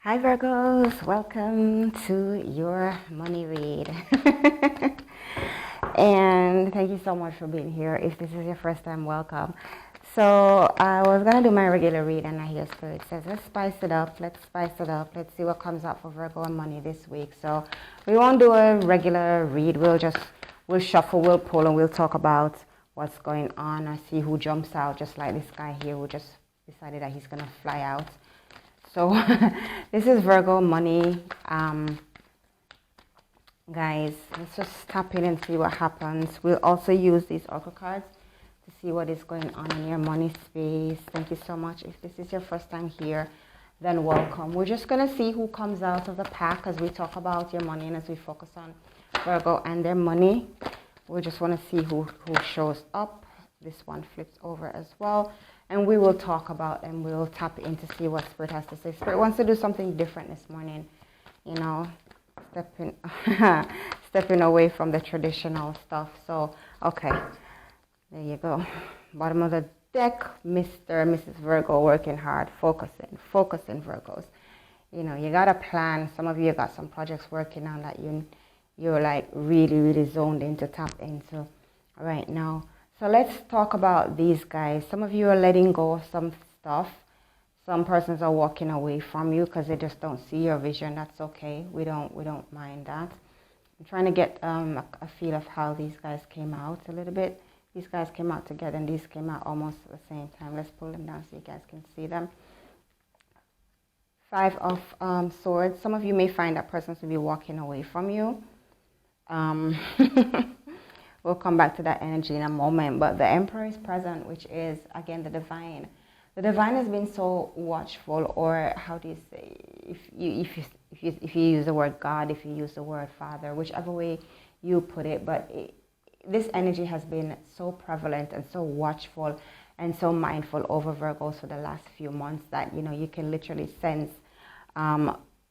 Hi Virgos, welcome to your money read. And thank you so much for being here. If this is your first time, welcome. So I was gonna do my regular read and I hear Spirit says, let's spice it up, let's see what comes up for Virgo and money this week. So we won't do a regular read, we'll shuffle, we'll pull, and we'll talk about what's going on. I see who jumps out, just like this guy here who just decided that he's gonna fly out. So this is Virgo money. Guys, let's just tap in and see what happens. We'll also use these oracle cards to see what is going on in your money space. Thank you so much. If this is your first time here, then welcome. We're just going to see who comes out of the pack as we talk about your money and as we focus on Virgo and their money. We just want to see who shows up. This one flips over as well. And we will talk about and we'll tap in to see what Spirit has to say. Spirit wants to do something different this morning, you know, stepping away from the traditional stuff. So, okay, there you go. Bottom of the deck, Mr. and Mrs. Virgo working hard, focusing Virgos. You know, you got a plan. Some of you got some projects working on that you're like really zoned in to tap into right now. So let's talk about these guys. Some of you are letting go of some stuff. Some persons are walking away from you because they just don't see your vision. That's okay. We don't mind that. I'm trying to get a feel of how these guys came out a little bit. These guys came out together and these came out almost at the same time. Let's pull them down so you guys can see them. Five of Swords. Some of you may find that persons will be walking away from you. We'll come back to that energy in a moment, but the Emperor is present, which is, again, the divine. The divine has been so watchful, or how do you say, if you use the word God, if you use the word Father, whichever way you put it, but this energy has been so prevalent and so watchful and so mindful over Virgos for the last few months that, you know, you can literally sense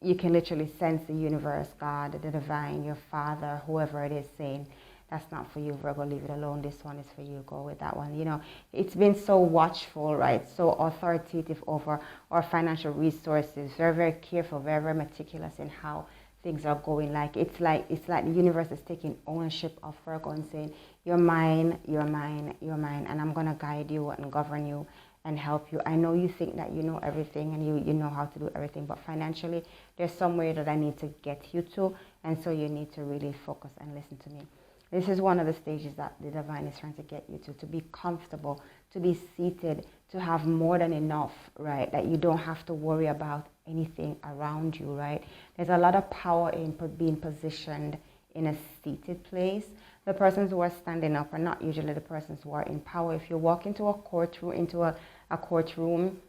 the universe, God, the divine, your Father, whoever it is, saying, that's not for you, Virgo, leave it alone. This one is for you, go with that one. You know, it's been so watchful, right? So authoritative over our financial resources. Very careful, very meticulous in how things are going. It's like the universe is taking ownership of Virgo and saying, you're mine, and I'm going to guide you and govern you and help you. I know you think that you know everything and you know how to do everything, but financially, there's somewhere that I need to get you to, and so you need to really focus and listen to me. This is one of the stages that the divine is trying to get you to be comfortable, to be seated, to have more than enough, right? That you don't have to worry about anything around you, right? There's a lot of power in being positioned in a seated place. The persons who are standing up are not usually the persons who are in power. If you walk into a courtroom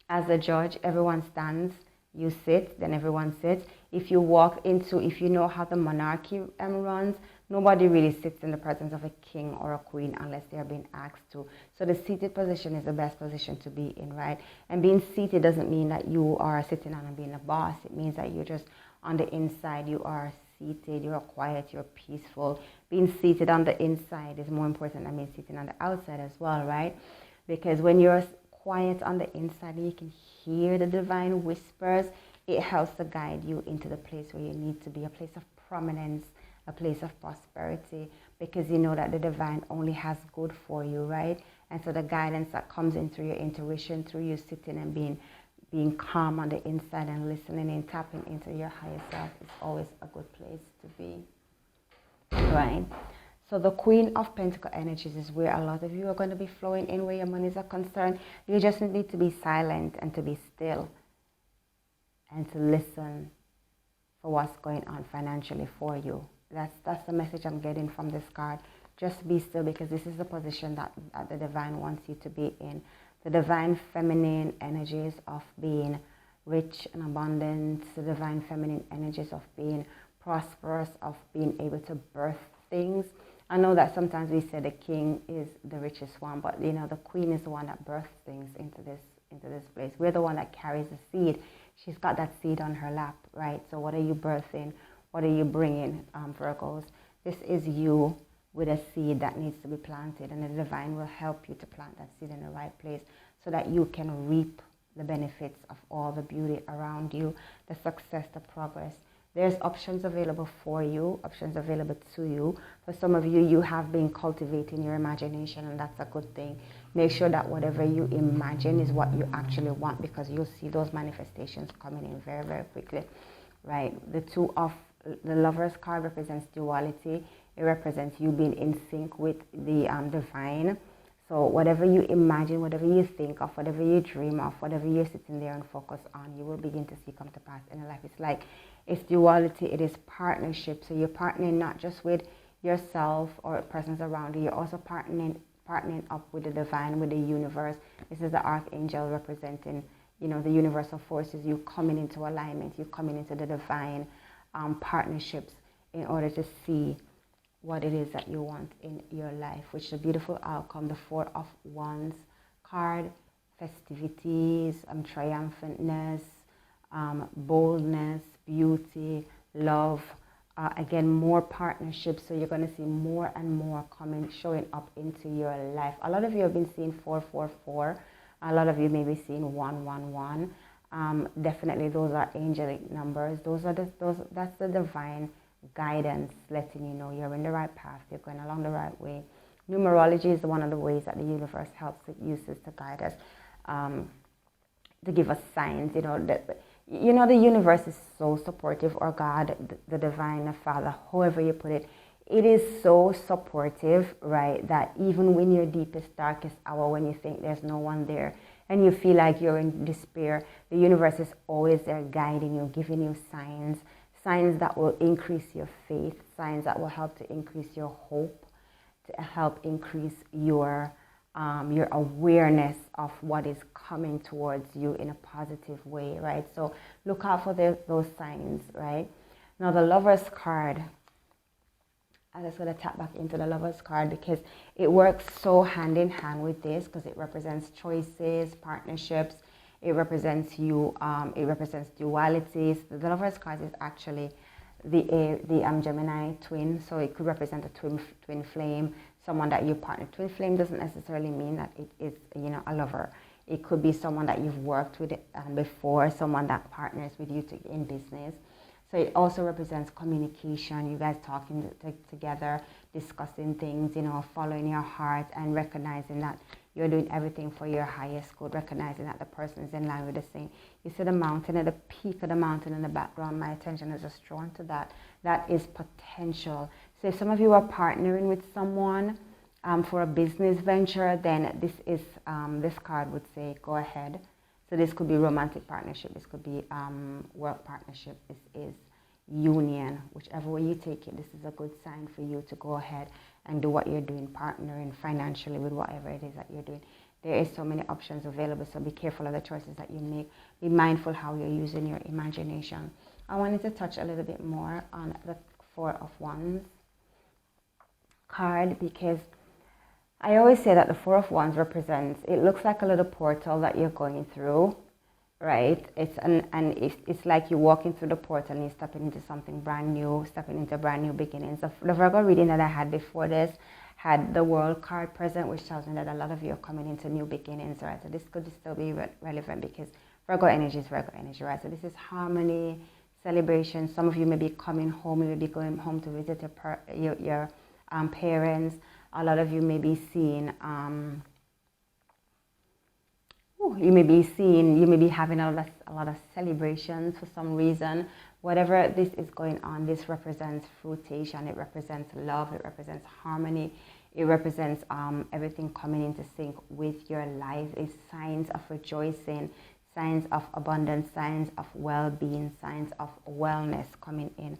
as a judge, everyone stands. You sit, then everyone sits. If you know how the monarchy runs, nobody really sits in the presence of a king or a queen unless they are being asked to. So the seated position is the best position to be in, right? And being seated doesn't mean that you are sitting on and being a boss. It means that you're just on the inside. You are seated, you're quiet, you're peaceful. Being seated on the inside is more important than being sitting on the outside as well, right? Because when you're quiet on the inside and you can hear the divine whispers, it helps to guide you into the place where you need to be, a place of prominence, a place of prosperity, because you know that the divine only has good for you, right? And so the guidance that comes in through your intuition, through you sitting and being calm on the inside and listening and tapping into your higher self is always a good place to be, right? So the Queen of Pentacle energies is where a lot of you are going to be flowing in where your monies are concerned. You just need to be silent and to be still and to listen for what's going on financially for you. That's the message I'm getting from this card. Just be still, because this is the position that the divine wants you to be in. The divine feminine energies of being rich and abundant, the divine feminine energies of being prosperous, of being able to birth things. I know that sometimes we say the king is the richest one, but you know, the queen is the one that births things into this place. We're the one that carries the seed. She's got that seed on her lap, right? So what are you birthing? What are you bringing, Virgos? This is you with a seed that needs to be planted, and the divine will help you to plant that seed in the right place so that you can reap the benefits of all the beauty around you, the success, the progress. There's options available for you, options available to you. For some of you, you have been cultivating your imagination, and that's a good thing. Make sure that whatever you imagine is what you actually want, because you'll see those manifestations coming in very, very quickly, right? The Lover's card represents duality. It represents you being in sync with the divine. So whatever you imagine, whatever you think of, whatever you dream of, whatever you're sitting there and focus on, you will begin to see come to pass in your life. It's like, it's duality, it is partnership. So you're partnering not just with yourself or persons around you, you're also partnering up with the divine, with the universe. This is the archangel representing, the universal forces. You coming into alignment, you coming into the divine partnerships in order to see what it is that you want in your life, which is a beautiful outcome. The Four of Wands card, festivities, triumphantness, boldness, beauty, love. Again, more partnerships. So you're going to see more and more showing up into your life. A lot of you have been seeing 444. A lot of you may be seeing 111. Definitely, those are angelic numbers. That's the divine guidance, letting you know you're in the right path, you're going along the right way. Numerology is one of the ways that the universe uses to guide us, to give us signs. The universe is so supportive, or God, the divine, the Father, however you put it. It is so supportive, right, that even when your deepest, darkest hour, when you think there's no one there and you feel like you're in despair, the universe is always there guiding you, giving you signs that will increase your faith, signs that will help to increase your hope, to help increase your awareness of what is coming towards you in a positive way, right? So look out for those signs, right? Now the Lover's card, I'm just going to tap back into the Lover's card because it works so hand in hand with this, because it represents choices, partnerships. It represents you. It represents dualities. The Lover's card is actually the Gemini twin, so it could represent a twin flame, someone that you partner. Twin flame doesn't necessarily mean that it is a lover. It could be someone that you've worked with before, someone that partners with you in business. So it also represents communication, you guys talking together, discussing things, following your heart and recognizing that you're doing everything for your highest good, recognizing that the person is in line with the same. You see the mountain, at the peak of the mountain in the background, my attention is just drawn to that. That is potential. So if some of you are partnering with someone for a business venture, then this card would say, go ahead. So this could be romantic partnership, this could be work partnership, this is union. Whichever way you take it, this is a good sign for you to go ahead and do what you're doing, partnering financially with whatever it is that you're doing. There is so many options available, so be careful of the choices that you make. Be mindful how you're using your imagination. I wanted to touch a little bit more on the Four of Wands card, because I always say that the Four of Wands represents, it looks like a little portal that you're going through, right? It's like you're walking through the portal and you're stepping into something brand new, stepping into brand new beginnings. The Virgo reading that I had before this had the World card present, which tells me that a lot of you are coming into new beginnings, right? So this could still be relevant because Virgo energy is Virgo energy, right? So this is harmony, celebration. Some of you may be coming home, you may be going home to visit your parents. A lot of you may be seeing, you may be having a lot of celebrations for some reason. Whatever this is going on, this represents fruition. It represents love. It represents harmony. It represents everything coming into sync with your life. It's signs of rejoicing, signs of abundance, signs of well-being, signs of wellness coming in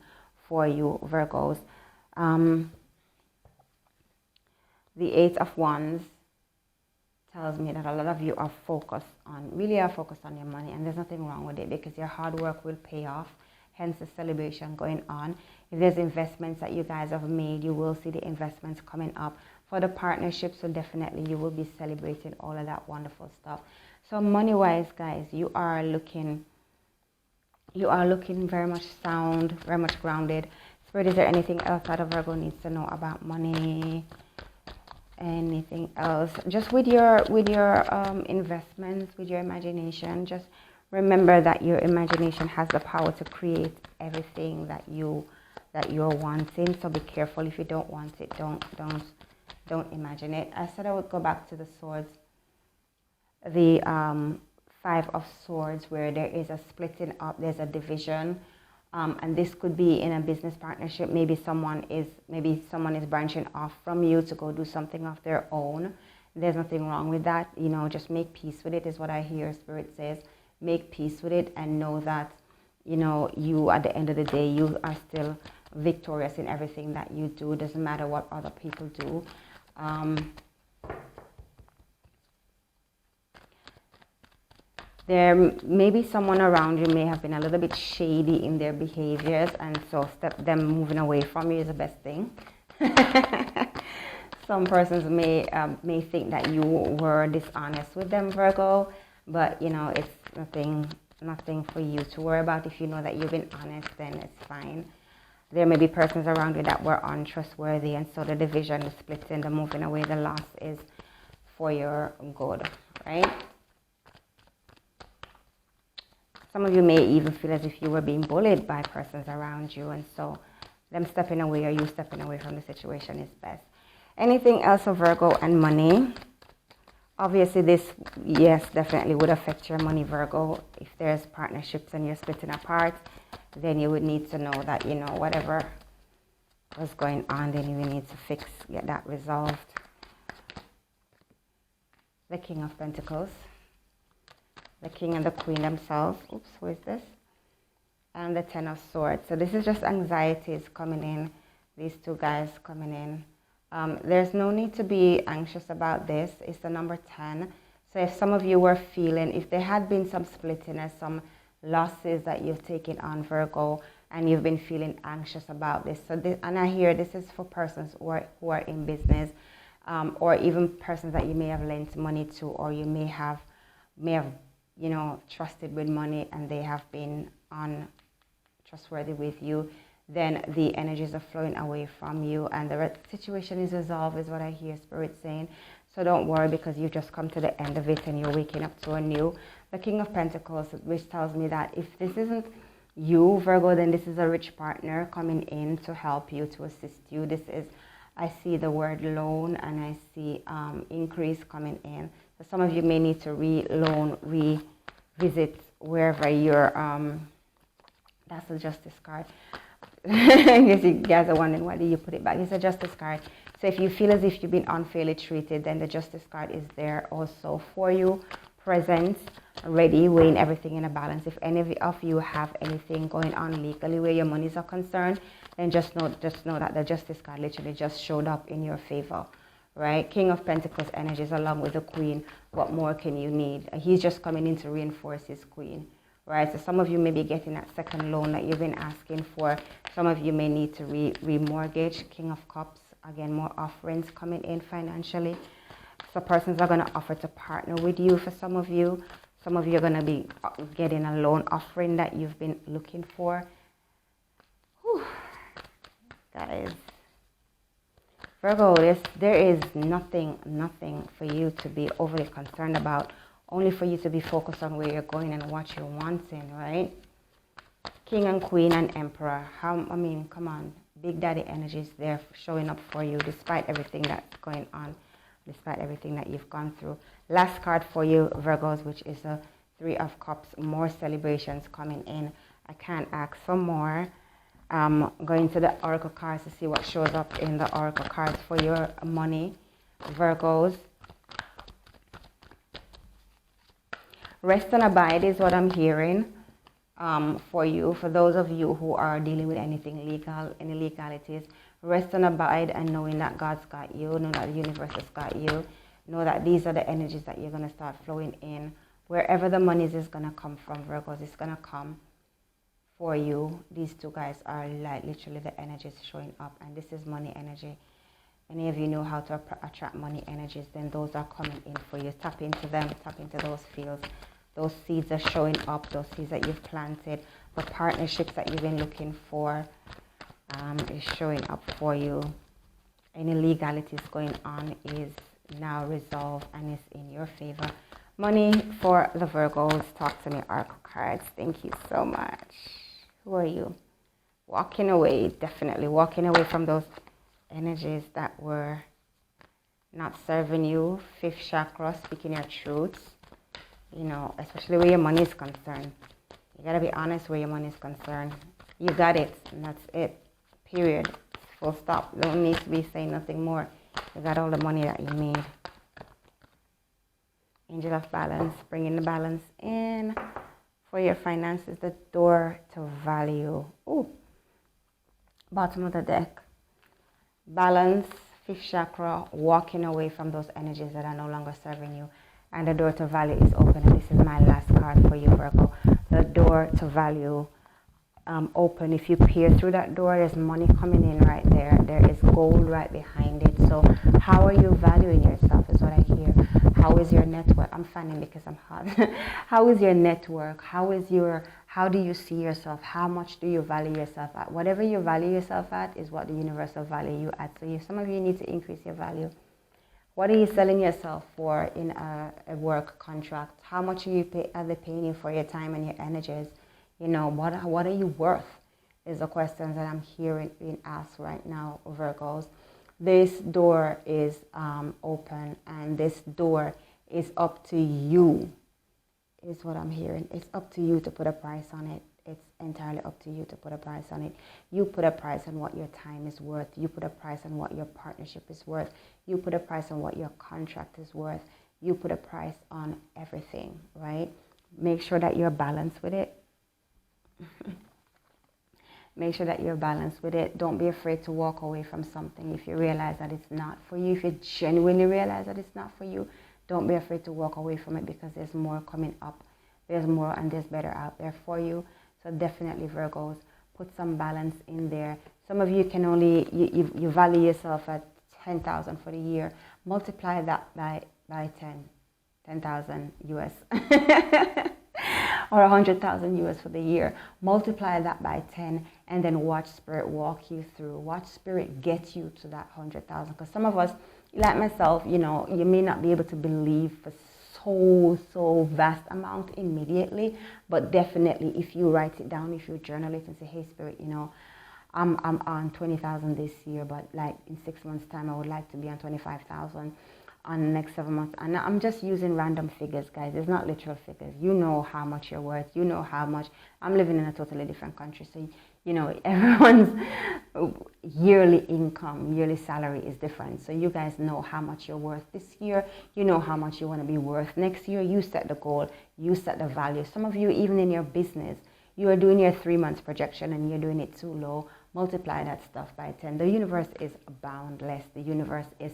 for you, Virgos. The Eight of Wands tells me that a lot of you are focused on your money, and there's nothing wrong with it because your hard work will pay off, hence the celebration going on. If there's investments that you guys have made, you will see the investments coming up for the partnership, so definitely you will be celebrating all of that wonderful stuff. So money-wise, guys, you are looking very much sound, very much grounded. Spirit, is there anything else that a Virgo needs to know about money? Anything else? Just with your investments, with your imagination, just remember that your imagination has the power to create everything that you're wanting. So be careful. If you don't want it, don't imagine it. I said I would go back to the swords, the Five of Swords, where there is a splitting up, there's a division. And this could be in a business partnership. Maybe someone is branching off from you to go do something of their own. There's nothing wrong with that. You know, just make peace with it is what I hear Spirit says. Make peace with it and know that, you know, you at the end of the day, you are still victorious in everything that you do. It doesn't matter what other people do. There may be someone around you may have been a little bit shady in their behaviors, and so them moving away from you is the best thing. Some persons may think that you were dishonest with them, Virgo, but you know, it's nothing for you to worry about. If you know that you've been honest, then it's fine. There may be persons around you that were untrustworthy, and so the division, the splitting, the moving away, the loss is for your good, right? Some of you may even feel as if you were being bullied by persons around you, and so them stepping away or you stepping away from the situation is best. Anything else for Virgo and money? Obviously this, yes, definitely would affect your money, Virgo. If there's partnerships and you're splitting apart, then you would need to know that, you know, whatever was going on, then you will need to get that resolved. The King of Pentacles. The King and the Queen themselves. Oops, who is this? And the Ten of Swords. So this is just anxieties coming in. These two guys coming in. There's no need to be anxious about this. It's the number 10. So if some of you were feeling, if there had been some splittiness, some losses that you've taken on, Virgo, and you've been feeling anxious about this. So this, and I hear this is for persons who are in business, or even persons that you may have lent money to, or you may have you know, trusted with money and they have been untrustworthy with you. Then the energies are flowing away from you and the situation is resolved, is what I hear Spirit saying. So don't worry, because you've just come to the end of it and you're waking up to a new. The King of Pentacles, which tells me that if this isn't you, Virgo, then this is a rich partner coming in to help you, to assist you. This is, I see the word loan and I see increase coming in. So some of you may need to revisit wherever you're, that's a Justice card. I guess you guys are wondering, why do you put it back? It's a Justice card. So if you feel as if you've been unfairly treated, then the Justice card is there also for you, present, ready, weighing everything in a balance. If any of you have anything going on legally where your monies are concerned, then just know that the Justice card literally just showed up in your favor, right? King of Pentacles energies along with the Queen. What more can you need? He's just coming in to reinforce his Queen, right? So some of you may be getting that second loan that you've been asking for. Some of you may need to remortgage. King of Cups, again, more offerings coming in financially. So persons are going to offer to partner with you for some of you. Some of you are going to be getting a loan offering that you've been looking for. Whew. Guys, Virgo, there is nothing for you to be overly concerned about. Only for you to be focused on where you're going and what you're wanting, right? King and Queen and Emperor. I mean, come on. Big Daddy energies there showing up for you despite everything that's going on, despite everything that you've gone through. Last card for you, Virgos, which is the Three of Cups. More celebrations coming in. I can't ask for more. Going to the Oracle cards to see what shows up in the Oracle cards for your money, Virgos. Rest and abide is what I'm hearing for you. For those of you who are dealing with anything legal, any legalities, rest and abide and knowing that God's got you, know that the universe has got you, know that these are the energies that you're going to start flowing in. Wherever the money is going to come from, Virgos, it's going to come for you. These two guys are like literally the energies showing up, and this is money energy. Any of you know how to attract money energies, then those are coming in for you. Tap into them, tap into those fields. Those seeds are showing up, those seeds that you've planted, the partnerships that you've been looking for is showing up for you. Any legalities going on is now resolved and is in your favor. Money for the Virgos. Talk to me, Oracle cards. Thank you so much. Who are you? Walking away, definitely walking away from those energies that were not serving you. Fifth chakra, speaking your truth. You know, especially where your money is concerned. You gotta be honest where your money is concerned. You got it, and that's it. Period. Full stop. You don't need to be saying nothing more. You got all the money that you need. Angel of balance, bringing the balance in for your finances. The door to value. Ooh. Bottom of the deck. Balance, fifth chakra, walking away from those energies that are no longer serving you. And the door to value is open. And this is my last card for you, Virgo. The door to value open. If you peer through that door, there's money coming in right there. There is gold right behind it. So how are you valuing yourself is what I hear. How is your network? I'm fanning because I'm hot. How is your network? How do you see yourself? How much do you value yourself at? Whatever you value yourself at is what the universe will value you at. So some of you need to increase your value. What are you selling yourself for in a work contract? How much are they paying you for your time and your energies? You know, what are you worth is the questions that I'm hearing being asked right now, Virgos. This door is open, and this door is up to you, is what I'm hearing. It's up to you to put a price on it. It's entirely up to you to put a price on it. You put a price on what your time is worth. You put a price on what your partnership is worth. You put a price on what your contract is worth. You put a price on everything, right? Make sure that you're balanced with it. Make sure that you're balanced with it. Don't be afraid to walk away from something if you realize that it's not for you. If you genuinely realize that it's not for you, don't be afraid to walk away from it, because there's more coming up. There's more and there's better out there for you. So definitely, Virgos, put some balance in there. Some of you can only, you value yourself at 10,000 for the year. Multiply that by 10,000 US. Or 100,000 US for the year. Multiply that by 10 and then watch Spirit walk you through. Watch Spirit get you to that 100,000. Because some of us, like myself, you know, you may not be able to believe for so vast amount immediately, but definitely if you write it down, if you journal it and say, hey Spirit, you know, I'm on 20,000 this year, but like in 6 months time I would like to be on 25,000 on the next 7 months. And I'm just using random figures, guys. It's not literal figures. You know how much you're worth. You know how much. I'm living in a totally different country, so you know everyone's yearly income, yearly salary is different. So you guys know how much you're worth this year. You know how much you want to be worth next year. You set the goal. You set the value. Some of you, even in your business, you are doing your 3 months projection and you're doing it too low. Multiply that stuff by 10. The universe is boundless. The universe is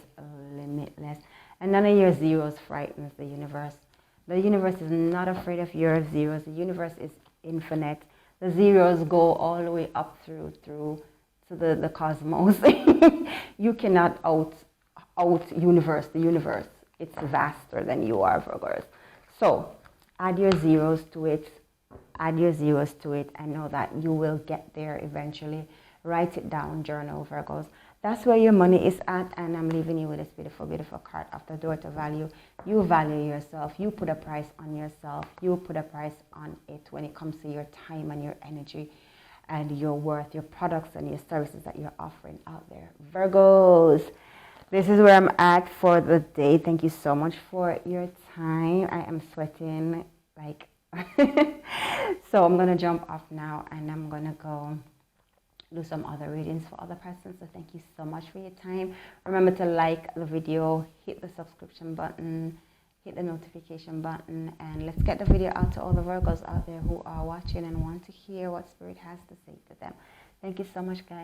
limitless. And none of your zeros frightens the universe. The universe is not afraid of your zeros. The universe is infinite. The zeros go all the way up through to the cosmos. You cannot out universe the universe. It's vaster than you are, Virgos. So add your zeros to it. Add your zeros to it and know that you will get there eventually. Write it down, journal, Virgos. That's where your money is at, and I'm leaving you with this beautiful, beautiful card of the door to value. You value yourself. You put a price on yourself. You put a price on it when it comes to your time and your energy and your worth, your products and your services that you're offering out there. Virgos, this is where I'm at for the day. Thank you so much for your time. I am sweating like... So I'm going to jump off now and I'm going to go do some other readings for other persons. So thank you so much for your time. Remember to like the video, hit the subscription button, hit the notification button, and let's get the video out to all the Virgos out there who are watching and want to hear what Spirit has to say to them. Thank you so much, guys.